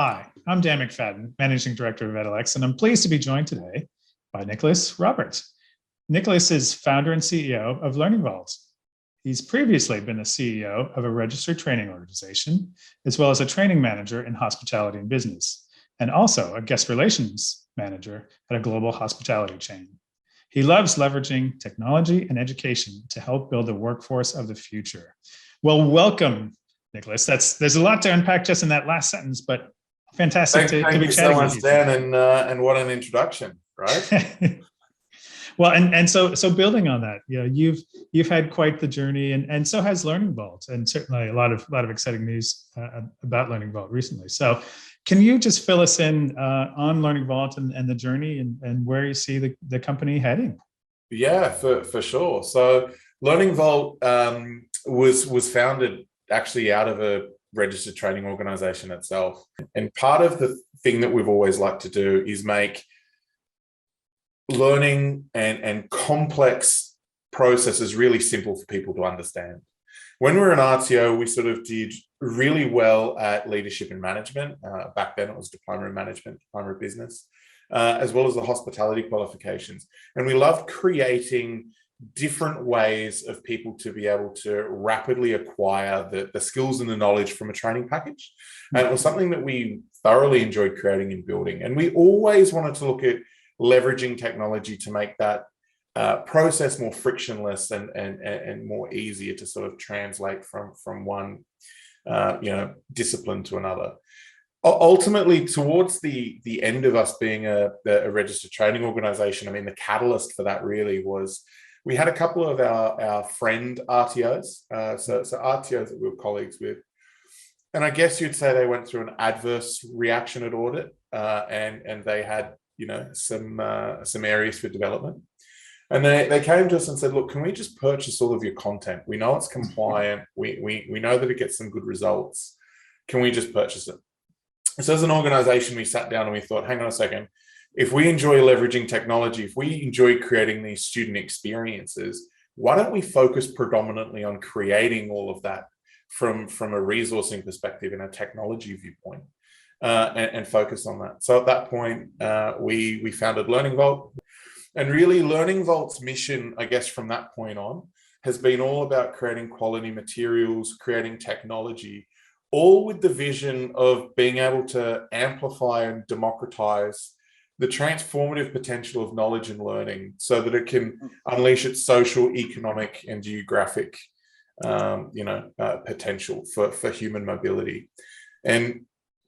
Hi, I'm Dan McFadyen, Managing Director of Edalex, and I'm pleased to be joined today by Nicholas Roberts. Nicholas is founder and CEO of Learning Vault. He's previously been the CEO of a registered training organization, as well as a training manager in hospitality and business, and also a guest relations manager at a global hospitality chain. He loves leveraging technology and education to help build the workforce of the future. Well, welcome, Nicholas. There's a lot to unpack just in that last sentence, but fantastic to be chatting with you. Thank you so much, Dan, and what an introduction, right? Well, and so building on that, you've had quite the journey, and so has Learning Vault, and certainly a lot of exciting news about Learning Vault recently. So, can you just fill us in on Learning Vault and the journey and where you see the company heading? Yeah, for sure. So, Learning Vault was founded actually out of a registered training organization itself, and part of the thing that we've always liked to do is make learning and complex processes really simple for people to understand. When we were an RTO, we sort of did really well at leadership and management. Back then it was diploma in management, diploma in business, as well as the hospitality qualifications. And we loved creating different ways of people to be able to rapidly acquire the skills and the knowledge from a training package. And it was something that we thoroughly enjoyed creating and building. And we always wanted to look at leveraging technology to make that process more frictionless and more easier to sort of translate from one discipline to another. Ultimately, towards the end of us being a registered training organization, I mean, the catalyst for that really was we had a couple of our friend RTOs, so RTOs that we were colleagues with, and I guess you'd say they went through an adverse reaction at audit, and they had some areas for development. And they came to us and said, look, can we just purchase all of your content? We know it's compliant. We know that it gets some good results. Can we just purchase it? So as an organization, we sat down and we thought, hang on a second. If we enjoy leveraging technology, if we enjoy creating these student experiences, why don't we focus predominantly on creating all of that from a resourcing perspective and a technology viewpoint? And focus on that. So at that point, we founded Learning Vault. And really, Learning Vault's mission, I guess, from that point on, has been all about creating quality materials, creating technology, all with the vision of being able to amplify and democratize the transformative potential of knowledge and learning so that it can unleash its social, economic, and geographic potential for human mobility. And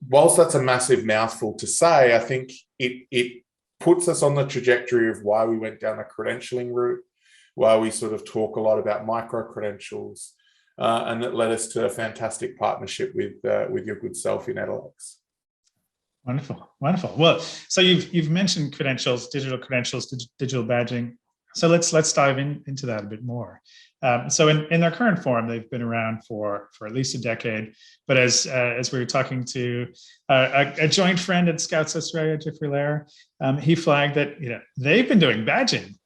whilst that's a massive mouthful to say, I think it puts us on the trajectory of why we went down the credentialing route, why we sort of talk a lot about micro-credentials, and that led us to a fantastic partnership with your good self in Edalex. Wonderful. Well, so you've mentioned credentials, digital badging. So let's dive into that a bit more. So in their current form, they've been around for at least a decade. But as we were talking to a joint friend at Scouts Australia, Jeffrey Lair, he flagged that they've been doing badging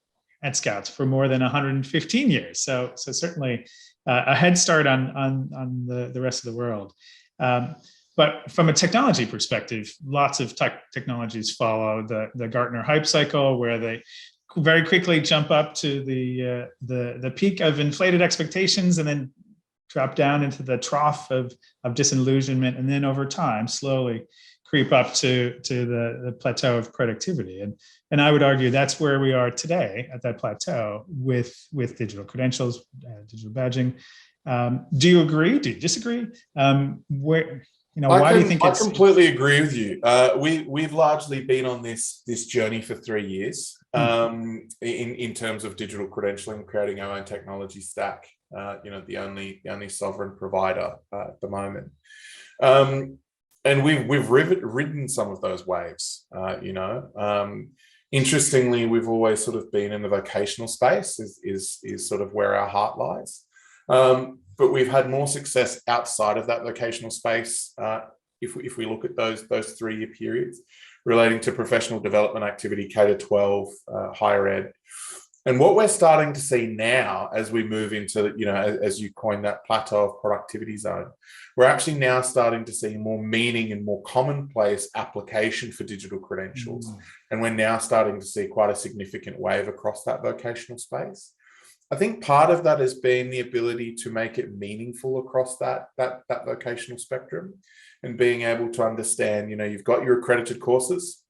at Scouts for more than 115 years. So certainly a head start on the rest of the world. But from a technology perspective, lots of technologies follow the Gartner hype cycle, where they very quickly jump up to the peak of inflated expectations and then drop down into the trough of disillusionment, and then over time slowly creep up to the plateau of productivity. And I would argue that's where we are today, at that plateau with digital credentials, digital badging. Do you agree? Do you disagree? Why do you think it's... I completely agree with you. We've largely been on this journey for 3 years in terms of digital credentialing, creating our own technology stack. The only sovereign provider at the moment, and we've ridden some of those waves. Interestingly, we've always sort of been in the vocational space. Is sort of where our heart lies. But we've had more success outside of that vocational space if we look at those 3-year periods relating to professional development activity, K-12, higher ed. And what we're starting to see now as we move into, as you coined that plateau of productivity zone, we're actually now starting to see more meaning and more commonplace application for digital credentials. And we're now starting to see quite a significant wave across that vocational space. I think part of that has been the ability to make it meaningful across that vocational spectrum, and being able to understand, you've got your accredited courses,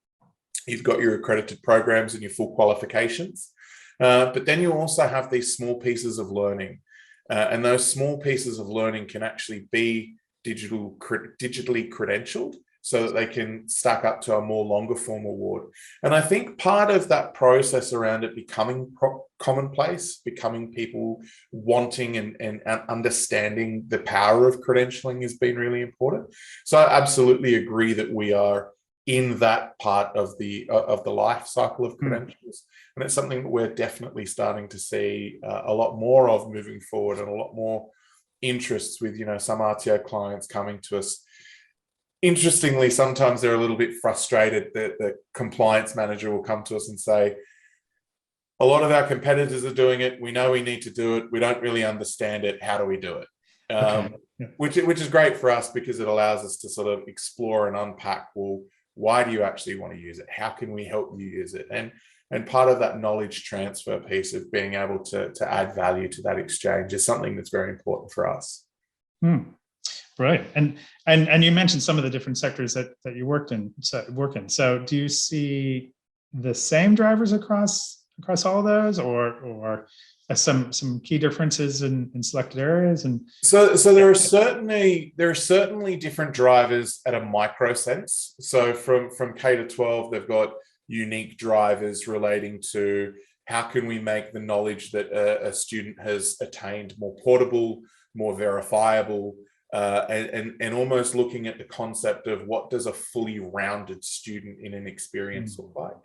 you've got your accredited programs and your full qualifications. But then you also have these small pieces of learning, and those small pieces of learning can actually be digitally credentialed so that they can stack up to a more longer form award. And I think part of that process around it becoming commonplace, becoming people wanting and understanding the power of credentialing has been really important. So I absolutely agree that we are in that part of the life cycle of credentials. And it's something that we're definitely starting to see a lot more of moving forward, and a lot more interests with, some RTO clients coming to us. Interestingly, sometimes they're a little bit frustrated that the compliance manager will come to us and say, a lot of our competitors are doing it. We know we need to do it. We don't really understand it. How do we do it? Which is great for us, because it allows us to sort of explore and unpack, well, why do you actually want to use it? How can we help you use it? And part of that knowledge transfer piece of being able to add value to that exchange is something that's very important for us. Right. And you mentioned some of the different sectors that you work in. So do you see the same drivers across all of those, or some key differences in selected areas? And so there are certainly different drivers at a micro sense. So from K to 12, they've got unique drivers relating to how can we make the knowledge that a student has attained more portable, more verifiable, and almost looking at the concept of what does a fully rounded student in an experience look like.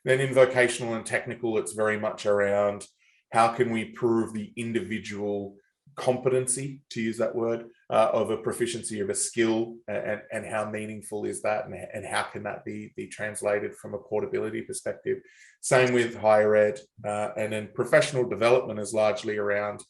Then in vocational and technical, it's very much around how can we prove the individual competency, to use that word, of a proficiency of a skill, and how meaningful is that, and how can that be translated from a portability perspective. Same with higher ed, and then professional development is largely around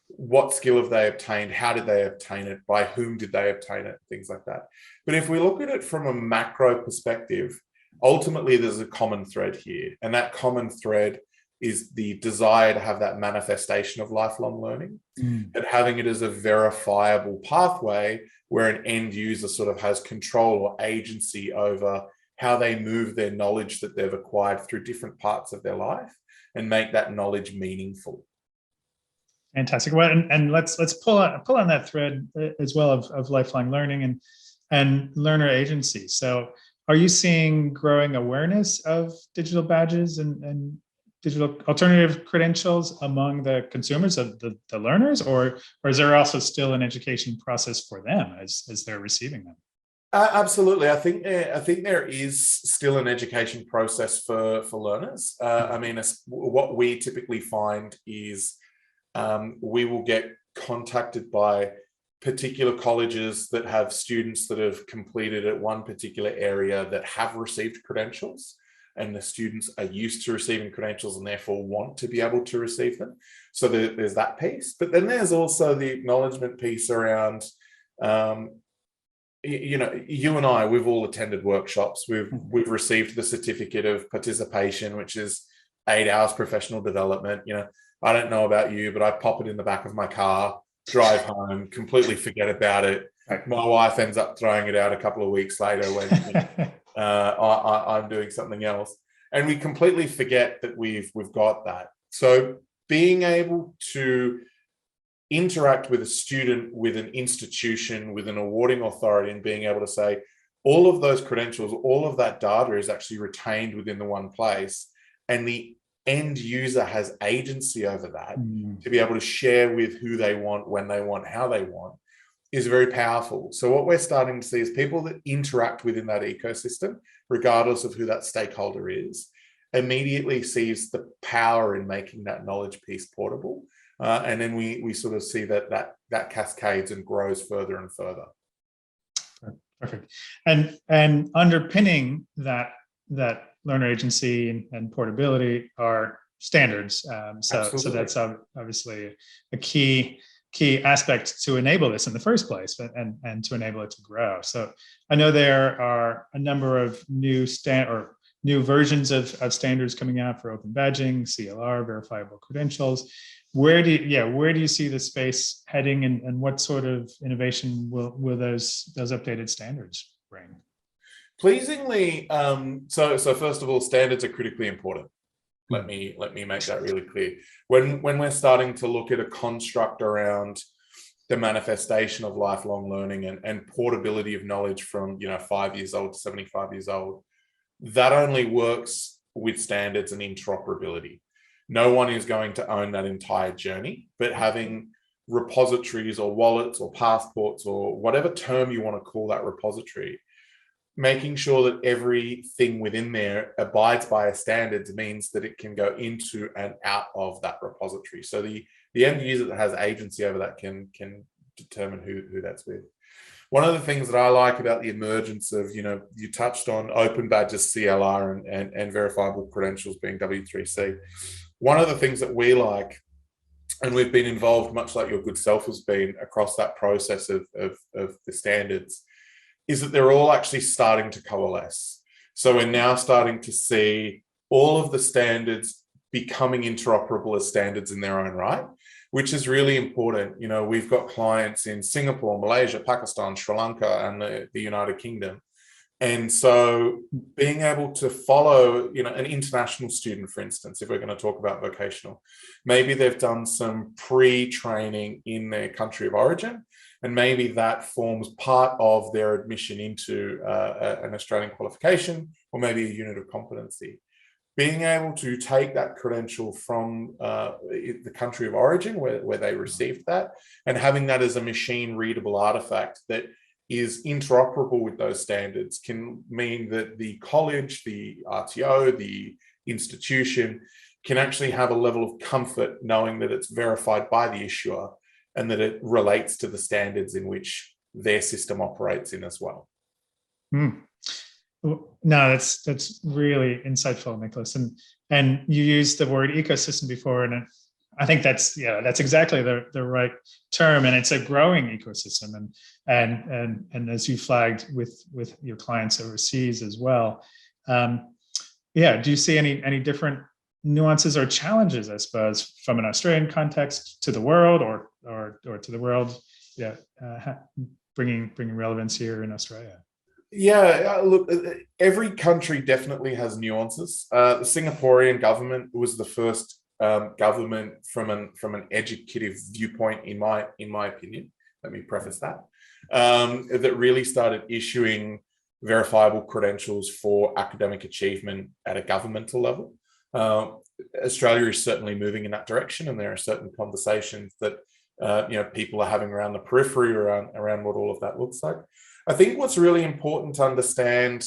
what skill have they obtained, how did they obtain it, by whom did they obtain it, things like that. But if we look at it from a macro perspective, ultimately there's a common thread here, and that common thread is the desire to have that manifestation of lifelong learning, and having it as a verifiable pathway where an end user sort of has control or agency over how they move their knowledge that they've acquired through different parts of their life, and make that knowledge meaningful. Fantastic. Well, and let's pull on that thread as well of lifelong learning and learner agency. So are you seeing growing awareness of digital badges and digital alternative credentials among the consumers, of the learners, or is there also still an education process for them as they're receiving them? Absolutely. I think there is still an education process for learners. I mean, what we typically find is we will get contacted by particular colleges that have students that have completed at one particular area that have received credentials, and the students are used to receiving credentials and therefore want to be able to receive them. So there's that piece. But then there's also the acknowledgement piece around, you and I, we've all attended workshops. We've received the certificate of participation, which is 8 hours professional development. I don't know about you, but I pop it in the back of my car, drive home, completely forget about it. My wife ends up throwing it out a couple of weeks later when I'm doing something else, and we completely forget that we've got that. So being able to interact with a student, with an institution, with an awarding authority, and being able to say all of those credentials, all of that data is actually retained within the one place, and the end user has agency over that to be able to share with who they want, when they want, how they want, is very powerful. So what we're starting to see is people that interact within that ecosystem, regardless of who that stakeholder is, immediately sees the power in making that knowledge piece portable. And then we sort of see that cascades and grows further and further. Perfect. And underpinning that learner agency and portability are standards. So that's obviously a key aspect to enable this in the first place, and to enable it to grow. So I know there are a number of new versions of standards coming out for open badging, CLR, verifiable credentials. Where do you see the space heading, and what sort of innovation will those updated standards bring? Pleasingly, so first of all, standards are critically important. Let me make that really clear. When we're starting to look at a construct around the manifestation of lifelong learning and portability of knowledge from 5 years old to 75 years old, that only works with standards and interoperability. No one is going to own that entire journey, but having repositories or wallets or passports or whatever term you want to call that repository, making sure that everything within there abides by a standards means that it can go into and out of that repository. So the end user that has agency over that can determine who that's with. One of the things that I like about the emergence of, you touched on open badges, CLR, and verifiable credentials being W3C. One of the things that we like, and we've been involved, much like your good self has been, across that process of the standards, is that they're all actually starting to coalesce. So we're now starting to see all of the standards becoming interoperable as standards in their own right, which is really important. We've got clients in Singapore, Malaysia, Pakistan, Sri Lanka, and the United Kingdom. And so being able to follow, an international student, for instance, if we're going to talk about vocational, maybe they've done some pre-training in their country of origin, and maybe that forms part of their admission into an Australian qualification, or maybe a unit of competency. Being able to take that credential from the country of origin where they received that, and having that as a machine readable artifact that is interoperable with those standards can mean that the college, the RTO, the institution can actually have a level of comfort knowing that it's verified by the issuer and that it relates to the standards in which their system operates in as well. No, that's really insightful, Nicholas. And you used the word ecosystem before, and I think that's exactly the right term, and it's a growing ecosystem. And as you flagged with your clients overseas as well, do you see any different nuances or challenges, I suppose, from an Australian context to the world, or to the world, bringing relevance here in Australia? Yeah, look, every country definitely has nuances. The Singaporean government was the first government from an educative viewpoint, in my opinion. Let me preface that. That really started issuing verifiable credentials for academic achievement at a governmental level. Australia is certainly moving in that direction, and there are certain conversations that people are having around the periphery around what all of that looks like. I think what's really important to understand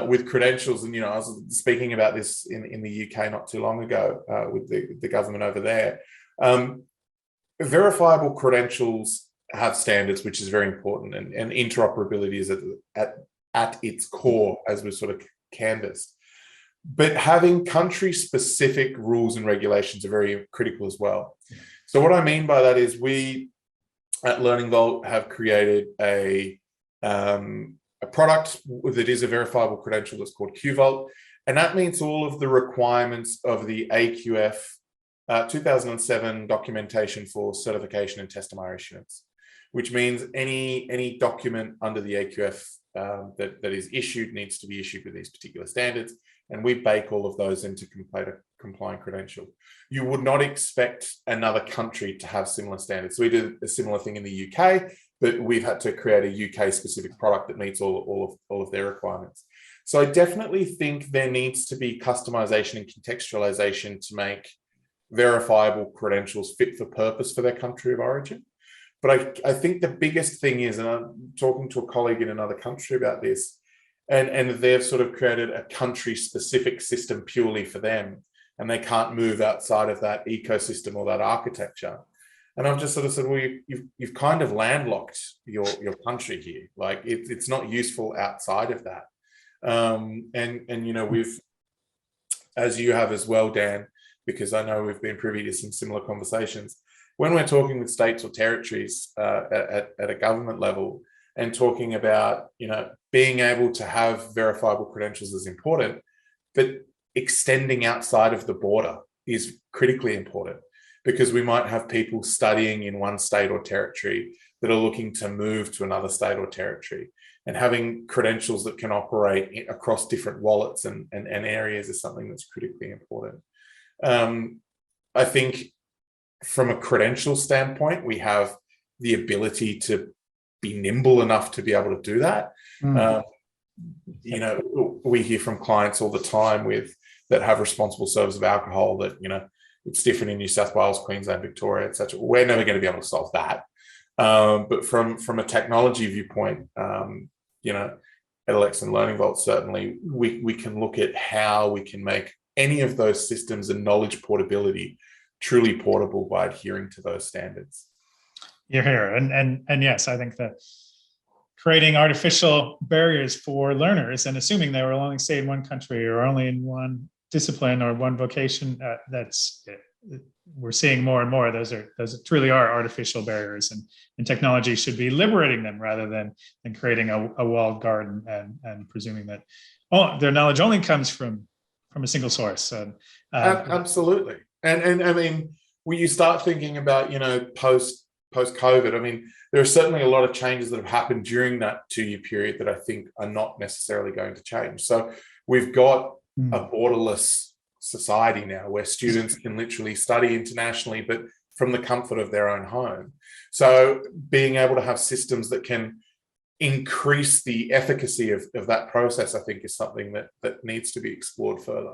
with credentials, and I was speaking about this in the UK not too long ago with the government over there. Verifiable credentials have standards, which is very important, and interoperability is at its core, as we sort of canvassed. But having country-specific rules and regulations are very critical as well. So what I mean by that is we at Learning Vault have created a product that is a verifiable credential that's called QVault, and that meets all of the requirements of the AQF 2007 documentation for certification and testimony issuance, which means any document under the AQF that is issued needs to be issued with these particular standards, and we bake all of those into compliant credential. You would not expect another country to have similar standards. So we did a similar thing in the UK, but we've had to create a UK specific product that meets all of their requirements. So I definitely think there needs to be customization and contextualization to make verifiable credentials fit for purpose for their country of origin. But I think the biggest thing is, and I'm talking to a colleague in another country about this, and they've sort of created a country-specific system purely for them, and they can't move outside of that ecosystem or that architecture. And I've just sort of said, well, you've kind of landlocked your country here. Like it's not useful outside of that. And we've, as you have as well, Dan, because I know we've been privy to some similar conversations. When we're talking with states or territories at a government level and talking about, being able to have verifiable credentials is important, but extending outside of the border is critically important, because we might have people studying in one state or territory that are looking to move to another state or territory, and having credentials that can operate across different wallets and areas is something that's critically important. I think from a credential standpoint, we have the ability to be nimble enough to be able to do that. We hear from clients all the time that have responsible service of alcohol that, it's different in New South Wales, Queensland, Victoria, etc. We're never going to be able to solve that. But from a technology viewpoint, Edalex and Learning Vault, certainly we can look at how we can make any of those systems and knowledge portability truly portable by adhering to those standards. You're here. And yes, I think that creating artificial barriers for learners and assuming they will only stay in one country or only in one discipline or one vocation, we're seeing more and more. Those truly are artificial barriers, and technology should be liberating them rather than creating a walled garden and presuming that their knowledge only comes from a single source. Absolutely. And I mean, when you start thinking about, post-COVID, I mean, there are certainly a lot of changes that have happened during that 2-year period that I think are not necessarily going to change. So we've got a borderless society now where students can literally study internationally, but from the comfort of their own home. So being able to have systems that can increase the efficacy of that process, I think, is something that needs to be explored further.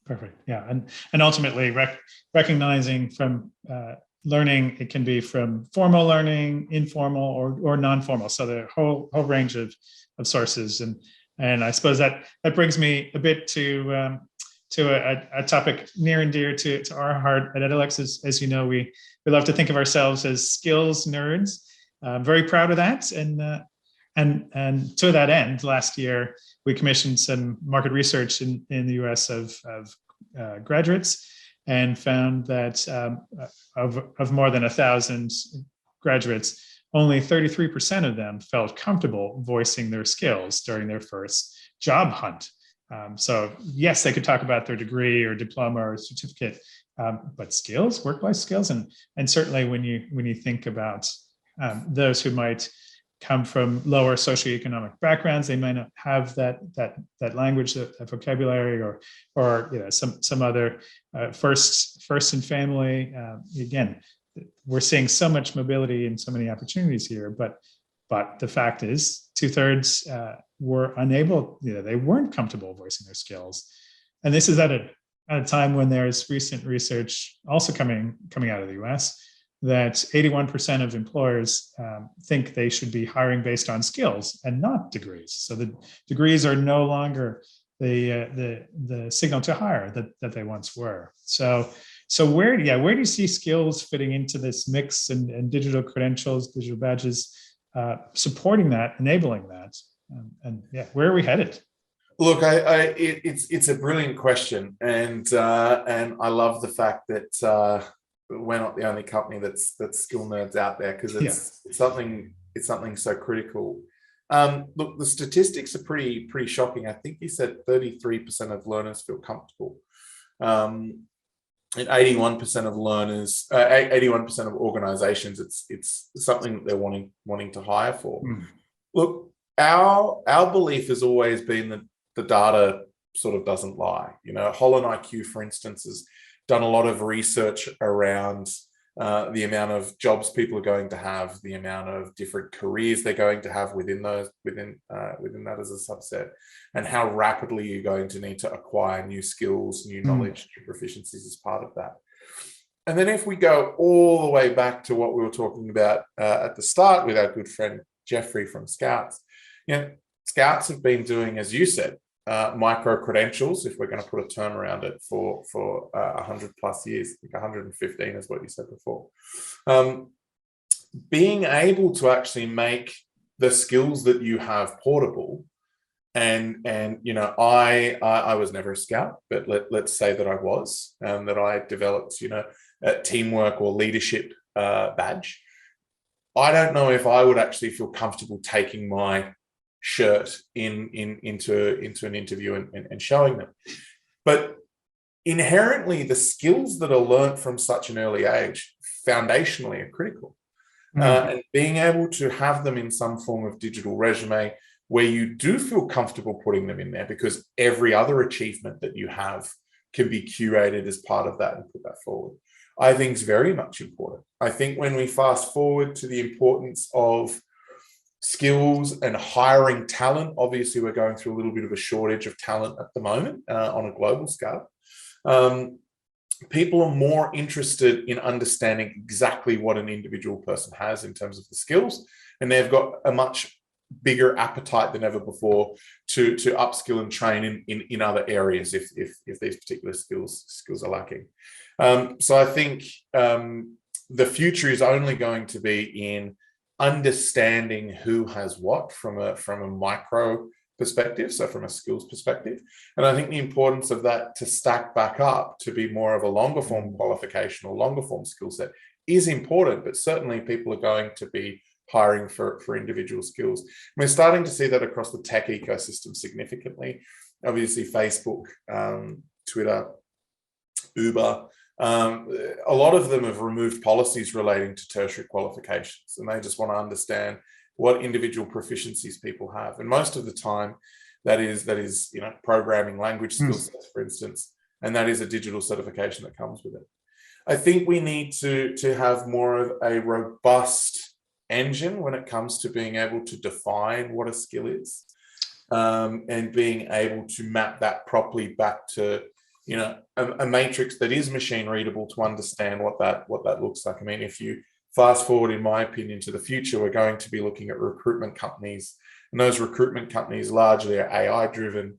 Perfect. Yeah. And ultimately recognizing from learning, it can be from formal learning, informal or non-formal. So the whole range of sources. And I suppose that brings me a bit to a topic near and dear to our heart at Edalex. As you know, we love to think of ourselves as skills nerds. I'm very proud of that. And to that end, last year, we commissioned some market research in the US of graduates, and found that of more than 1,000 graduates, only 33% of them felt comfortable voicing their skills during their first job hunt. So yes, they could talk about their degree or diploma or certificate, but skills, work-life skills, and certainly when you think about those who might come from lower socioeconomic backgrounds, they might not have that language, that vocabulary, or some other first in family. Again, we're seeing so much mobility and so many opportunities here, but the fact is 2/3 were unable, they weren't comfortable voicing their skills. And this is at a time when there's recent research also coming out of the US that 81% of employers think they should be hiring based on skills and not degrees. So the degrees are no longer the signal to hire that they once were. So where do you see skills fitting into this mix, and digital credentials, digital badges, supporting that, enabling that, and where are we headed? Look, it's a brilliant question, and I love the fact that we're not the only company that's skill nerds out there, because it's something so critical. Look, the statistics are pretty shocking. I think you said 33% of learners feel comfortable. And 81% of learners, 81% of organizations, it's something that they're wanting to hire for. Look, our belief has always been that the data sort of doesn't lie. Holland IQ, for instance, has done a lot of research around the amount of jobs people are going to have, the amount of different careers they're going to have within that as a subset, and how rapidly you're going to need to acquire new skills, new knowledge, new proficiencies as part of that. And then if we go all the way back to what we were talking about at the start with our good friend Jeffrey from Scouts, Scouts have been doing, as you said, micro credentials, if we're going to put a term around it, for 100 plus years. I think 115 is what you said before. Being able to actually make the skills that you have portable And I was never a scout, but let's say that I was, that I developed a teamwork or leadership badge. I don't know if I would actually feel comfortable taking my shirt into an interview and showing them. But inherently, the skills that are learnt from such an early age foundationally are critical. And being able to have them in some form of digital resume where you do feel comfortable putting them in there, because every other achievement that you have can be curated as part of that and put that forward, I think is very much important. I think when we fast forward to the importance of skills and hiring talent, obviously we're going through a little bit of a shortage of talent at the moment on a global scale. People are more interested in understanding exactly what an individual person has in terms of the skills, and they've got a much bigger appetite than ever before to upskill and train in other areas if these particular skills are lacking. So I think the future is only going to be in understanding who has what from a micro perspective, so from a skills perspective. And I think the importance of that to stack back up to be more of a longer form qualification or longer form skill set is important, but certainly people are going to be hiring for individual skills. We're starting to see that across the tech ecosystem significantly. Obviously, Facebook, Twitter, Uber, a lot of them have removed policies relating to tertiary qualifications, and they just want to understand what individual proficiencies people have. And most of the time, that is programming language skill sets, for instance, and that is a digital certification that comes with it. I think we need to have more of a robust engine when it comes to being able to define what a skill is, and being able to map that properly back to a matrix that is machine readable to understand what that looks like. I mean, if you fast forward, in my opinion, to the future, we're going to be looking at recruitment companies, and those recruitment companies largely are AI driven.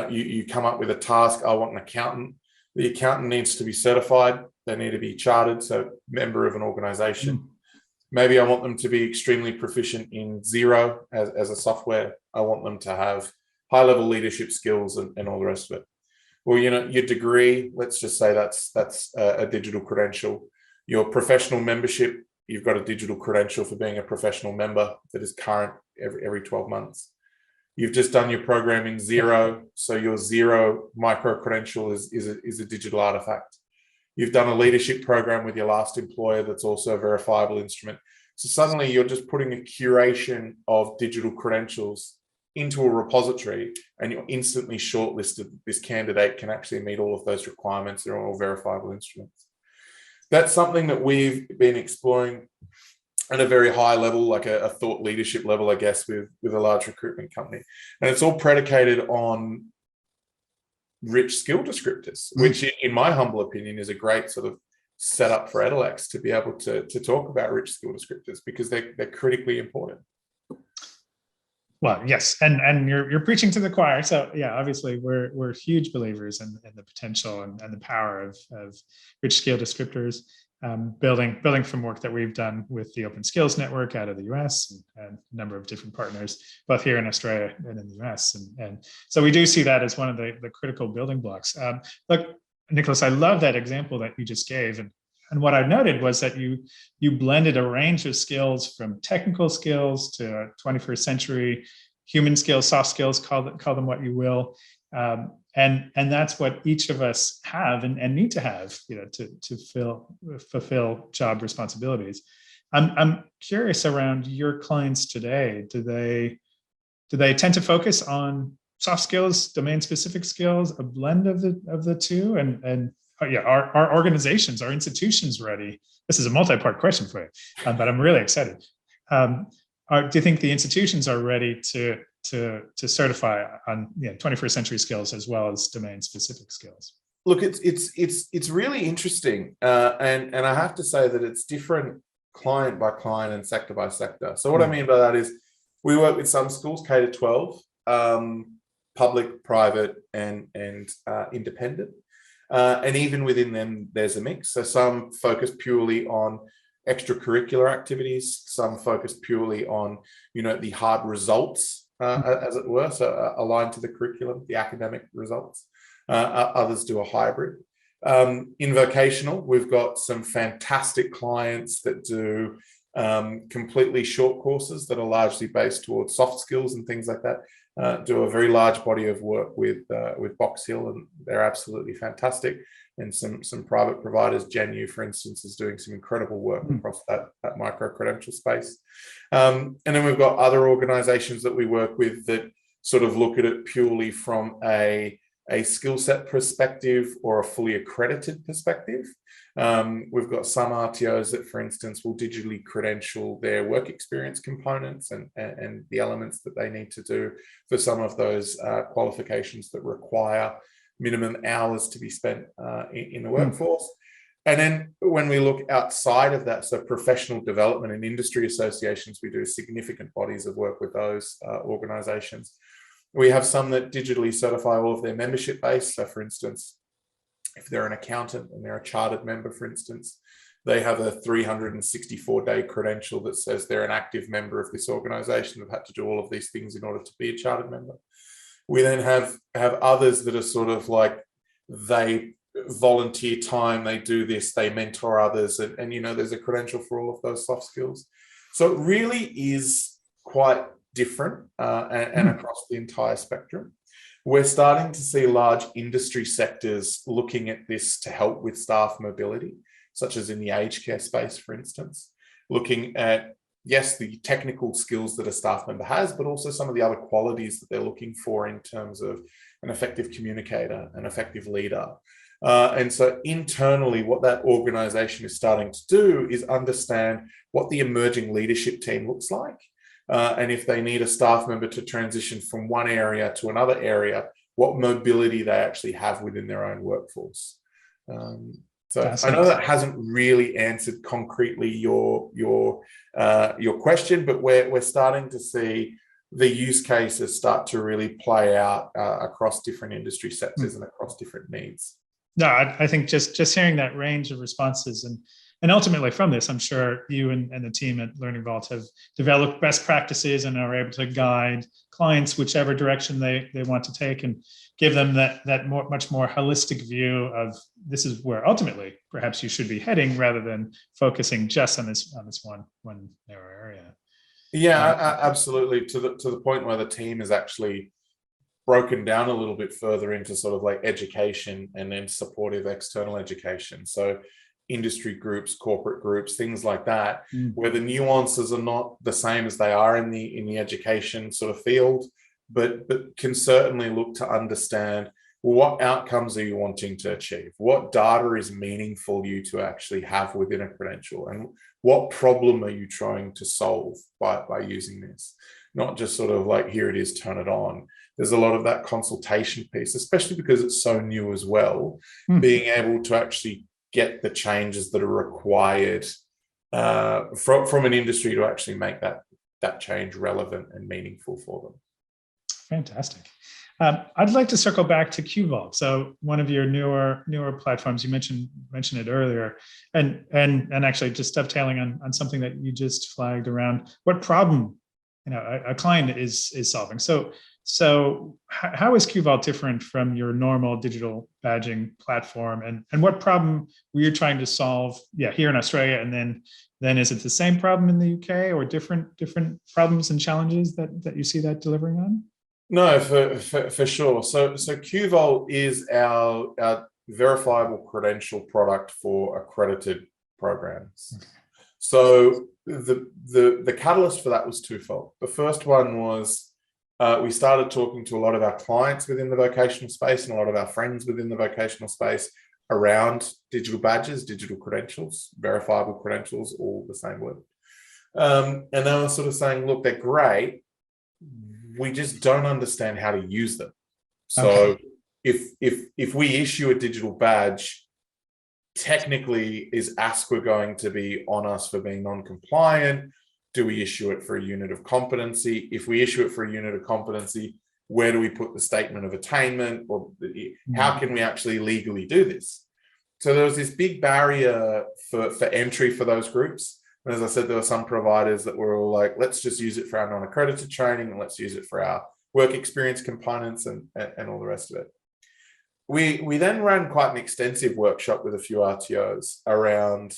You come up with a task. I want an accountant. The accountant needs to be certified. They need to be chartered, so member of an organization. Maybe I want them to be extremely proficient in Xero as a software. I want them to have high-level leadership skills and all the rest of it. Well, your degree, let's just say that's a digital credential. Your professional membership, you've got a digital credential for being a professional member that is current every 12 months. You've just done your program in Xero, so your Xero micro credential is a digital artifact. You've done a leadership program with your last employer that's also a verifiable instrument. So suddenly you're just putting a curation of digital credentials into a repository, and you're instantly shortlisted. This candidate can actually meet all of those requirements. They're all verifiable instruments. That's something that we've been exploring at a very high level, like a thought leadership level, I guess, with a large recruitment company. And it's all predicated on rich skill descriptors, which in my humble opinion is a great sort of setup for Edalex to be able to talk about rich skill descriptors, because they're critically important. Well, yes, and you're preaching to the choir. So yeah, obviously we're huge believers in the potential and the power of rich skill descriptors. Building from work that we've done with the Open Skills Network out of the US and a number of different partners, both here in Australia and in the US. And so we do see that as one of the critical building blocks. Look, Nicholas, I love that example that you just gave. And what I noted was that you blended a range of skills, from technical skills to 21st century human skills, soft skills, call them what you will. And that's what each of us have and need to have, to fulfill job responsibilities. I'm curious around your clients today. Do they tend to focus on soft skills, domain specific skills, a blend of the two? And yeah, our organizations, our institutions ready? This is a multi-part question for you, but I'm really excited. Do you think the institutions are ready to certify on 21st century skills as well as domain specific skills? Look, it's really interesting, and I have to say that it's different client by client and sector by sector. So what I mean by that is we work with some schools K-12, public, private, and independent, and even within them there's a mix. So some focus purely on extracurricular activities, some focus purely on the hard results as it were, so aligned to the curriculum, the academic results. Others do a hybrid. In vocational, we've got some fantastic clients that do completely short courses that are largely based towards soft skills and things like that. Do a very large body of work with Box Hill, and they're absolutely fantastic. And some private providers, Genu, for instance, is doing some incredible work across that micro-credential space. And then we've got other organizations that we work with that sort of look at it purely from a skill set perspective or a fully accredited perspective. We've got some RTOs that, for instance, will digitally credential their work experience components and the elements that they need to do for some of those qualifications that require minimum hours to be spent in the workforce. And then when we look outside of that, so professional development and industry associations, we do significant bodies of work with those organizations. We have some that digitally certify all of their membership base. So for instance, if they're an accountant and they're a chartered member, for instance, they have a 364-day credential that says they're an active member of this organization. They've had to do all of these things in order to be a chartered member. We then have others that are sort of like, they volunteer time, they do this, they mentor others, and you know, there's a credential for all of those soft skills. So it really is quite different and across the entire spectrum. We're starting to see large industry sectors looking at this to help with staff mobility, such as in the aged care space, for instance, looking at, yes, the technical skills that a staff member has, but also some of the other qualities that they're looking for in terms of an effective communicator, an effective leader. And so internally, what that organization is starting to do is understand what the emerging leadership team looks like. And if they need a staff member to transition from one area to another area, what mobility they actually have within their own workforce. So I know that hasn't really answered concretely your question, but we're starting to see the use cases start to really play out across different industry sectors and across different needs. No, I think just hearing that range of responses and ultimately from this, I'm sure you and the team at Learning Vault have developed best practices and are able to guide clients whichever direction they want to take and give them that much more holistic view of this is where ultimately perhaps you should be heading rather than focusing just on this one narrow area. Yeah, absolutely. To the point where the team is actually broken down a little bit further into sort of like education and then supportive external education. So industry groups, corporate groups, things like that, where the nuances are not the same as they are in the education sort of field, but can certainly look to understand, well, what outcomes are you wanting to achieve? What data is meaningful you to actually have within a credential? And what problem are you trying to solve by using this? Not just sort of like, here it is, turn it on. There's a lot of that consultation piece, especially because it's so new as well, being able to actually get the changes that are required from an industry to actually make that change relevant and meaningful for them. Fantastic. I'd like to circle back to QVault. So one of your newer platforms, you mentioned it earlier, and actually just dovetailing on something that you just flagged around what problem a client is solving. So how is QVault different from your normal digital badging platform, and what problem were you trying to solve here in Australia, and then is it the same problem in the UK or different problems and challenges that you see that delivering on? No, for sure. So QVault is our verifiable credential product for accredited programs. Okay. So the catalyst for that was twofold. The first one was we started talking to a lot of our clients within the vocational space and a lot of our friends within the vocational space around digital badges, digital credentials, verifiable credentials, all the same word. And they were sort of saying, look, they're great. We just don't understand how to use them. So if we issue a digital badge, technically is ASQA going to be on us for being non-compliant? Do we issue it for a unit of competency? If we issue it for a unit of competency, where do we put the statement of attainment? Or how can we actually legally do this? So there was this big barrier for entry for those groups. And as I said, there were some providers that were all like, let's just use it for our non-accredited training, and let's use it for our work experience components and all the rest of it. We then ran quite an extensive workshop with a few RTOs around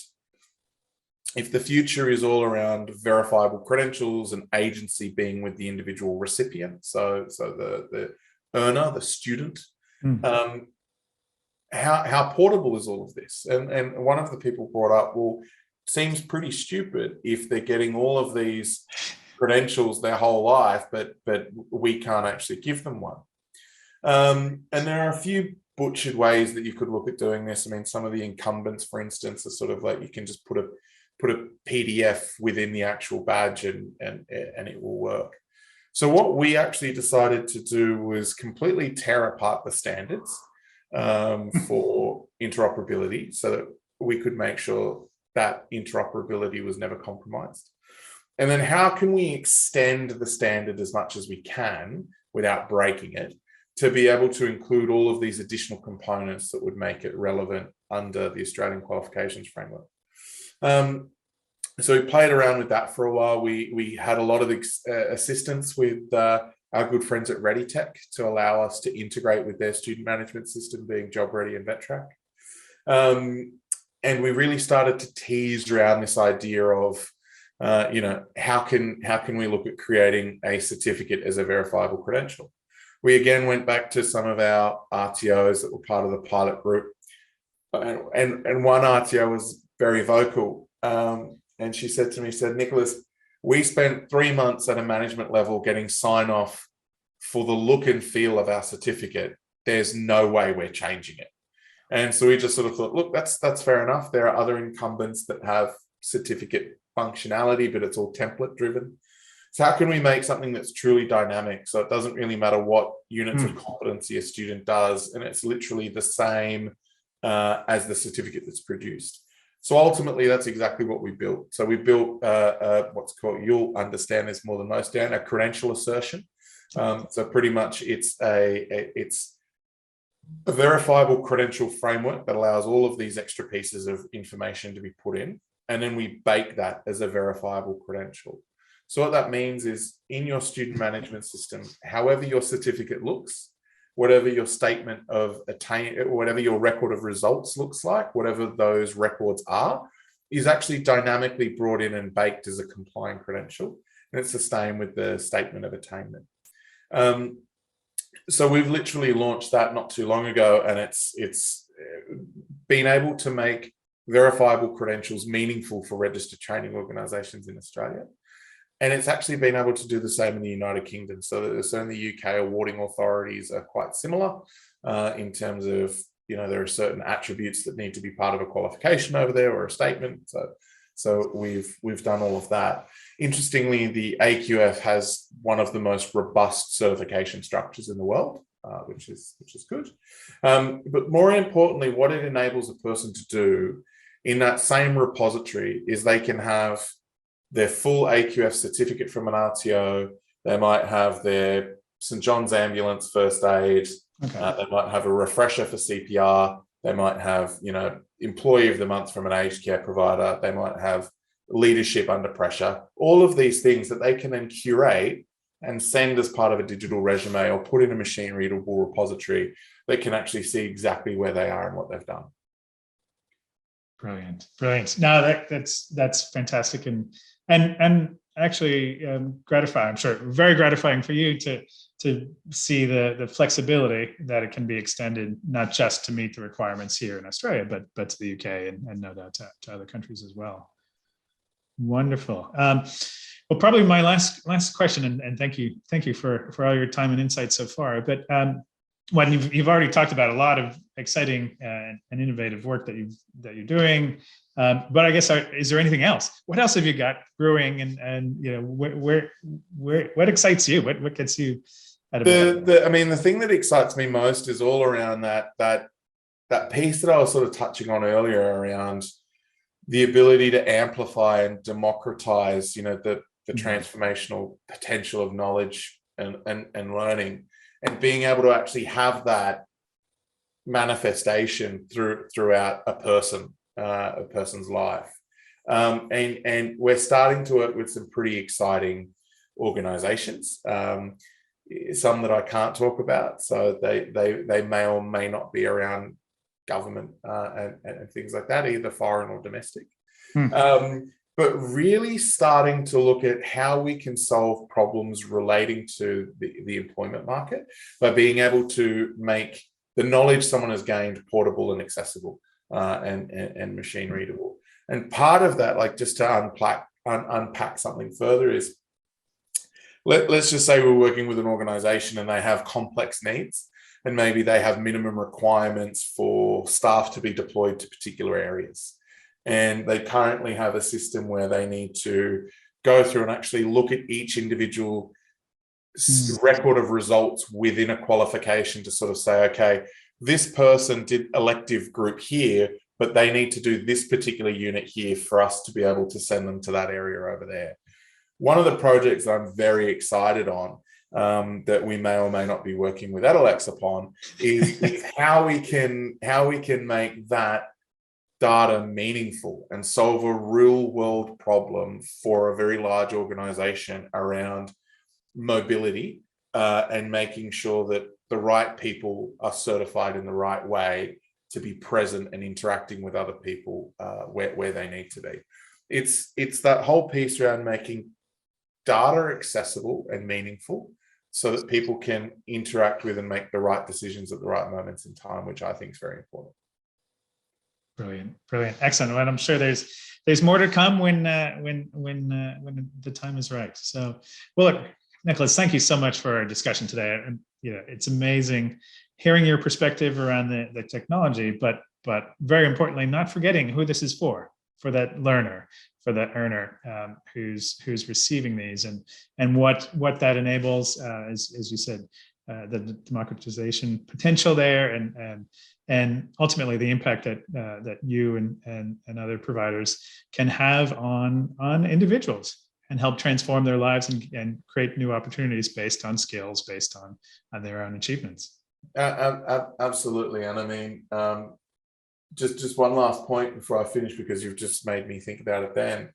if the future is all around verifiable credentials and agency being with the individual recipient, so the earner, the student, how portable is all of this? And one of the people brought up, well, seems pretty stupid if they're getting all of these credentials their whole life, but we can't actually give them one. And there are a few butchered ways that you could look at doing this. I mean, some of the incumbents, for instance, are sort of like you can just put a PDF within the actual badge and it will work. So what we actually decided to do was completely tear apart the standards for interoperability so that we could make sure that interoperability was never compromised. And then how can we extend the standard as much as we can without breaking it to be able to include all of these additional components that would make it relevant under the Australian qualifications framework. So we played around with that for a while. We had a lot of assistance with our good friends at ReadyTech to allow us to integrate with their student management system, being JobReady and VetTrack. And we really started to tease around this idea of, how can we look at creating a certificate as a verifiable credential? We again went back to some of our RTOs that were part of the pilot group, and one RTO was very vocal. And she said to me, Nicholas, we spent 3 months at a management level getting sign off for the look and feel of our certificate. There's no way we're changing it. And so we just sort of thought, look, that's fair enough. There are other incumbents that have certificate functionality, but it's all template driven. So how can we make something that's truly dynamic? So it doesn't really matter what units of competency a student does, and it's literally the same as the certificate that's produced. So ultimately, that's exactly what we built. So we built what's called, you'll understand this more than most, Dan, a credential assertion. So pretty much it's a verifiable credential framework that allows all of these extra pieces of information to be put in. And then we bake that as a verifiable credential. So what that means is in your student management system, however your certificate looks, whatever your statement of whatever your record of results looks like, whatever those records are, is actually dynamically brought in and baked as a compliant credential. And it's the same with the statement of attainment. So we've literally launched that not too long ago, and it's been able to make verifiable credentials meaningful for registered training organisations in Australia. And it's actually been able to do the same in the United Kingdom. So in the UK, awarding authorities are quite similar in terms of, there are certain attributes that need to be part of a qualification over there or a statement. So we've done all of that. Interestingly, the AQF has one of the most robust certification structures in the world, which is good. But more importantly, what it enables a person to do in that same repository is they can have their full AQF certificate from an RTO. They might have their St. John's Ambulance first aid. Okay. They might have a refresher for CPR. They might have, Employee of the Month from an aged care provider. They might have leadership under pressure. All of these things that they can then curate and send as part of a digital resume or put in a machine readable repository. They can actually see exactly where they are and what they've done. Brilliant. No, that's fantastic and actually gratifying. I'm sure very gratifying for you to see the flexibility that it can be extended not just to meet the requirements here in Australia, but to the UK and no doubt to other countries as well. Wonderful. Well, probably my last question, and thank you for all your time and insight so far. But when you've already talked about a lot of exciting and innovative work that you're doing, but I guess is there anything else? What else have you got brewing, and what excites you? What gets you out of it? I mean, the thing that excites me most is all around that piece that I was sort of touching on earlier around the ability to amplify and democratize, the transformational potential of knowledge and learning, and being able to actually have that manifestation throughout a person's life. And we're starting to work with some pretty exciting organizations, some that I can't talk about. So they may or may not be around government and things like that, either foreign or domestic. But really starting to look at how we can solve problems relating to the employment market by being able to make the knowledge someone has gained portable and accessible and machine readable. And part of that, like just to unpack something further, is let's just say we're working with an organization and they have complex needs, and maybe they have minimum requirements for staff to be deployed to particular areas. And they currently have a system where they need to go through and actually look at each individual record of results within a qualification to sort of say, okay, this person did elective group here, but they need to do this particular unit here for us to be able to send them to that area over there. One of the projects I'm very excited on, that we may or may not be working with Edalex upon, is how we can make that data meaningful and solve a real world problem for a very large organization around mobility, and making sure that the right people are certified in the right way to be present and interacting with other people where they need to be. It's that whole piece around making data accessible and meaningful so that people can interact with and make the right decisions at the right moments in time, which I think is very important. Brilliant, excellent. And I'm sure there's more to come when the time is right. So, well, look, Nicholas, thank you so much for our discussion today. And it's amazing hearing your perspective around the technology, but very importantly, not forgetting who this is for that learner, for that earner who's receiving these, and what that enables, as you said, the democratization potential there, and ultimately the impact that you and other providers can have on individuals and help transform their lives and create new opportunities based on skills, based on their own achievements. Absolutely. And I mean, just one last point before I finish, because you've just made me think about it then.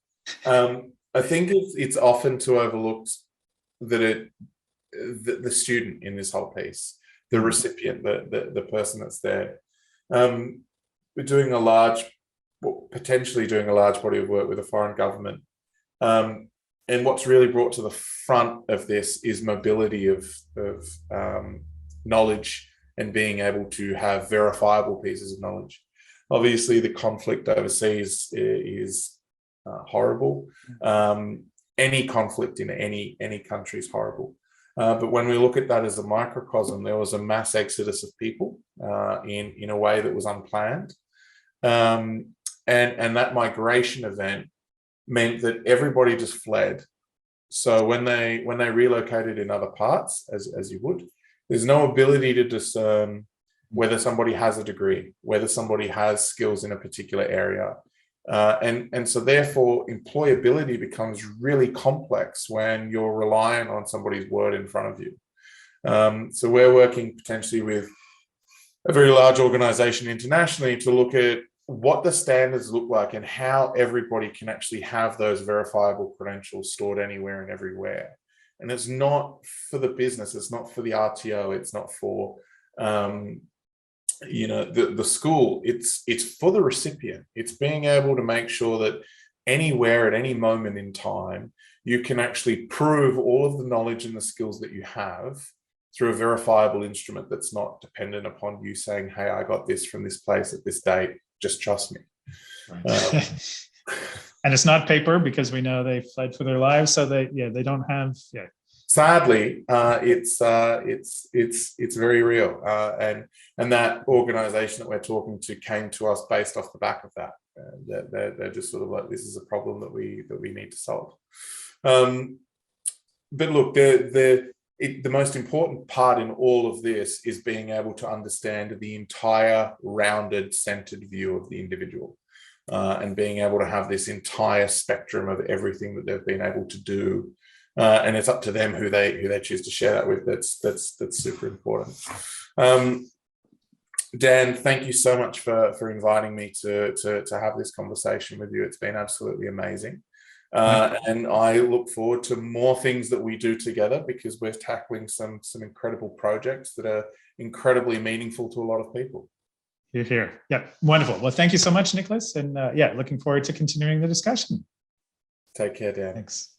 I think it's often too overlooked that the student in this whole piece, the recipient, the person that's there. We're doing potentially doing a large body of work with a foreign government. And what's really brought to the front of this is mobility of knowledge and being able to have verifiable pieces of knowledge. Obviously, the conflict overseas is horrible. Any conflict in any country is horrible. But when we look at that as a microcosm, there was a mass exodus of people in a way that was unplanned. And that migration event meant that everybody just fled. So when they relocated in other parts, as you would, there's no ability to discern whether somebody has a degree, whether somebody has skills in a particular area. And so therefore employability becomes really complex when you're reliant on somebody's word in front of you. So we're working potentially with a very large organization internationally to look at what the standards look like and how everybody can actually have those verifiable credentials stored anywhere and everywhere. And it's not for the business, it's not for the RTO, it's not for the school, it's for the recipient. It's being able to make sure that anywhere at any moment in time, you can actually prove all of the knowledge and the skills that you have through a verifiable instrument that's not dependent upon you saying, hey, I got this from this place at this date, just trust me. Right. And it's not paper, because we know they fled for their lives, so they don't have. Yeah. Sadly, it's very real, and that organization that we're talking to came to us based off the back of that. They're just sort of like, this is a problem that we need to solve. But look, the most important part in all of this is being able to understand the entire rounded, centered view of the individual, and being able to have this entire spectrum of everything that they've been able to do. And it's up to them who they choose to share that with. That's super important. Dan, thank you so much for inviting me to have this conversation with you. It's been absolutely amazing. And I look forward to more things that we do together, because we're tackling some incredible projects that are incredibly meaningful to a lot of people. You're here. Yeah, wonderful. Well, thank you so much, Nicholas. And yeah, looking forward to continuing the discussion. Take care, Dan. Thanks.